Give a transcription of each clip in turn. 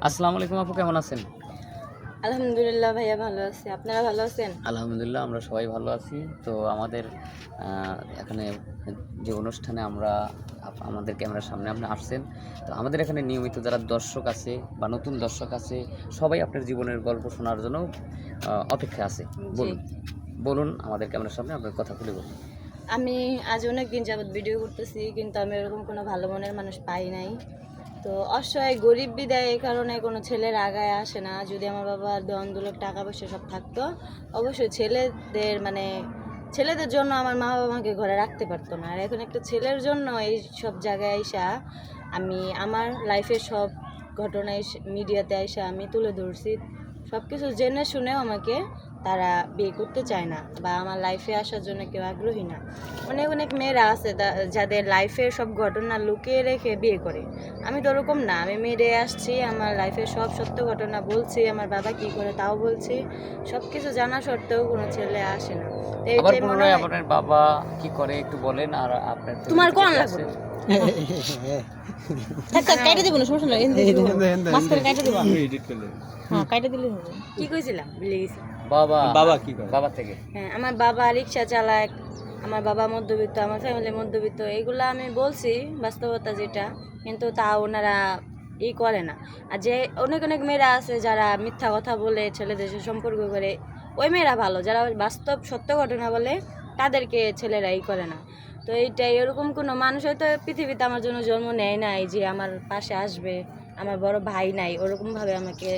আসসালামু আলাইকুম আপু, কেমন আছেন? আলহামদুলিল্লাহ ভাইয়া ভালো আছি। আপনারা ভালো আছেন? আলহামদুলিল্লাহ, আমরা সবাই ভালো আছি। তো আমাদের এখানে যে অনুষ্ঠানে আমরা আমাদের ক্যামেরার সামনে আপনি আসছেন, তো আমাদের এখানে নিয়মিত যারা দর্শক আছে বা নতুন দর্শক আছে, সবাই আপনার জীবনের গল্প শোনার জন্য অপেক্ষায় আছে। জি। বলুন, বলুন আমাদের ক্যামেরার সামনে আপনার কথা খুলে বলুন। আমি আজ অনেক দিন যাবৎ ভিডিও করতেছি, কিন্তু আমি এরকম কোনো ভালো মনের মানুষ পাই নাই। তো অসহায় গরিব বিদায় এই কারণে কোনো ছেলের আগায় আসে না। যদি আমার বাবার ধন দৌলত টাকা পয়সা সব থাকতো, অবশ্যই ছেলেদের জন্য আমার মা বাবা আমাকে ঘরে রাখতে পারতো না। আর এখন একটা ছেলের জন্য এই সব জায়গায় আইসা আমি আমার লাইফের সব ঘটনা মিডিয়াতে আইসা আমি তুলে ধরছি। সব কিছু জেনে শুনেও আমাকে তারা বিয়ে করতে চায় না বা আমার লাইফে আসার জন্য কেউ আগ্রহী না। অনেক অনেক মেয়েরা আছে যাদের লাইফের সব ঘটনা লুকিয়ে রেখে বিয়ে করে। আমি তো ওরকম না, আমি মেয়েরে আসছি, আমার লাইফের সব সত্য ঘটনা বলছি, আমার বাবা কি করে তাও বলছি। সব কিছু জানা সত্ত্বেও কোনো ছেলে আসে না। তো আবার এইটাই মনে পুনরায় হয় আপনার বাবা কি করে একটু বলেন। আর আপনার তোমার family কোন থেকে লাগবে আছে? কাইটা দিব না, সমস্যা নাই, মাঝখানে কাইটা দিব। হ্যাঁ, কাইটা দিলে হবে। কি কইছিলাম ভুলে গেছি। বাবা কি করে? বাবা থেকে হ্যাঁ, আমার বাবা রিক্সা চালায়, আমার বাবা মধ্যবিত্ত, আমার ফ্যামিলি মধ্যবিত্ত, এগুলো আমি বলছি বাস্তবতা যেটা, কিন্তু তা ওনারা করে না। আর যে অনেক অনেক মেয়েরা আছে যারা মিথ্যা কথা বলে ছেলেদের সাথে সম্পর্ক করে, ওই মেয়েরা ভালো। যারা বাস্তব সত্য ঘটনা বলে তাদেরকে ছেলেরা করে না। তো এইটাই, এরকম কোনো মানুষ হয়তো পৃথিবীতে আমার জন্য জন্ম নেয় নাই যে আমার পাশে আসবে। আমার বড় ভাই নাই ওরকমভাবে আমাকে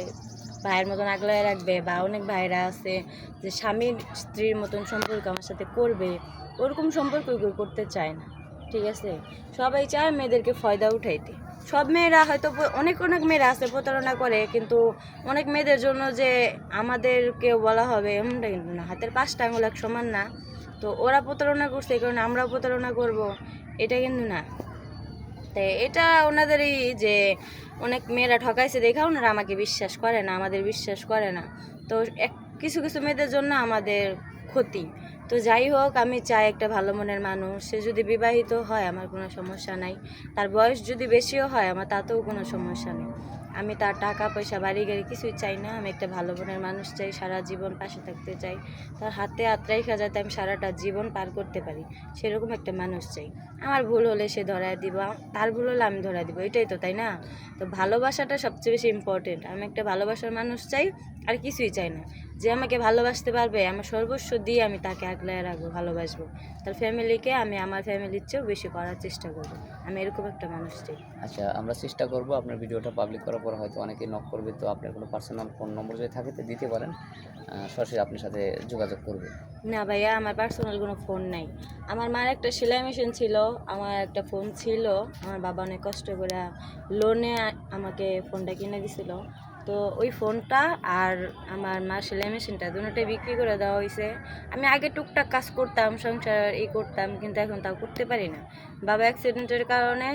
ভাইয়ের মতন আগলায় রাখবে, বা অনেক ভাইরা আছে যে স্বামীর স্ত্রীর মতন সম্পর্ক আমার সাথে করবে, ওরকম সম্পর্ক কেউ করতে চায় না। ঠিক আছে, সবাই চায় মেয়েদেরকে ফয়দা উঠাইতে। সব মেয়েরা হয়তো অনেক অনেক মেয়েরা আছে প্রতারণা করে, কিন্তু অনেক মেয়েদের জন্য যে আমাদেরকেও বলা হবে এমনটা কিন্তু না। হাতের 5টা আঙুল এক সমান না। তো ওরা প্রতারণা করছে এই কারণে আমরাও প্রতারণা করব, এটা কিন্তু না। তাই এটা ওনাদেরই যে অনেক মেয়েরা ঠকাইছে দেখা ওনারা আমাকে বিশ্বাস করে না, আমাদের বিশ্বাস করে না। তো কিছু কিছু মেয়েদের জন্য আমাদের ক্ষতি। তো যাই হোক, আমি চাই একটা ভালো মনের মানুষ, সে যদি বিবাহিত হয় আমার কোনো সমস্যা নাই, তার বয়স যদি বেশিও হয় আমার তাতেও কোনো সমস্যা নেই। আমি তার টাকা পয়সা বাড়ি গাড়ি কিছুই চাই না। আমি একটা ভালো মনের মানুষ চাই, সারা জীবন পাশে থাকতে চাই, তার হাতে হাত রেখা যাতে আমি সারাটা জীবন পার করতে পারি, সেরকম একটা মানুষ চাই। আমার ভুল হলে সে ধরায় দিব, তার ভুল হলে আমি ধরায় দিব, এটাই তো, তাই না? তো ভালোবাসাটা সবচেয়ে বেশি ইম্পর্টেন্ট। আমি একটা ভালোবাসার মানুষ চাই, আর কিছুই চাই না। যে আমাকে ভালোবাসতে পারবে, আমার সর্বস্ব দিয়ে আমি তাকে আগলায় রাখবো, ভালোবাসবো। তার ফ্যামিলিকে আমি আমার ফ্যামিলির চেয়েও বেশি করার চেষ্টা করবো। আমি এরকম একটা মানুষ চাই। আচ্ছা, আমরা চেষ্টা করব আপনার ভিডিওটা পাবলিক করার পর হয়তো অনেকেই নক করবে, তো আপনার কোনো পার্সোনাল ফোন নম্বর যদি থাকে তো দিতে পারেন, সরাসরি আপনার সাথে যোগাযোগ করবে। না ভাইয়া, আমার পার্সোনাল কোনো ফোন নাই। আমার মার একটা সেলাই মেশিন ছিল, আমার একটা ফোন ছিল। আমার বাবা অনেক কষ্ট করে লোনে আমাকে ফোনটা কিনে দিছিল। তো ওই ফোনটা আর আমার মার সেলাই মেশিনটা দুটোটাই বিক্রি করে দেওয়া হয়েছে। আমি আগে টুকটাক কাজ করতাম, সংসার করতাম, কিন্তু এখন তাও করতে পারি না। বাবা অ্যাক্সিডেন্টের কারণে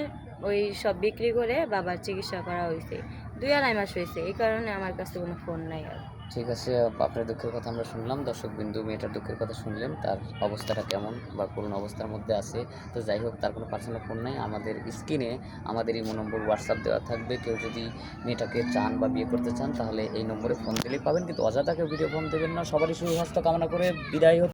ওই সব বিক্রি করে বাবার চিকিৎসা করা হয়েছে। 2-2.5 মাস হয়েছে, এই কারণে আমার কাছে কোনো ফোন নাই আর। ঠিক আছে, আপনার দুঃখের কথা আমরা শুনলাম। দর্শকবিন্দু মেয়েটার দুঃখের কথা শুনলেন, তার অবস্থাটা কেমন বা করুণ অবস্থার মধ্যে আছে। তো যাই হোক, তার কোনো পার্সোনাল ফোন নাই। আমাদের স্ক্রিনে আমাদের ইমো নম্বর হোয়াটসঅ্যাপ দেওয়া থাকবে। কেউ যদি মেয়েটাকে চান বা বিয়ে করতে চান তাহলে এই নম্বরে ফোন দিলেই পাবেন, কিন্তু অযথা কেউ ভিডিও ফোন দেবেন না। সবারই সুস্বাস্থ্য কামনা করে বিদায় হচ্ছে।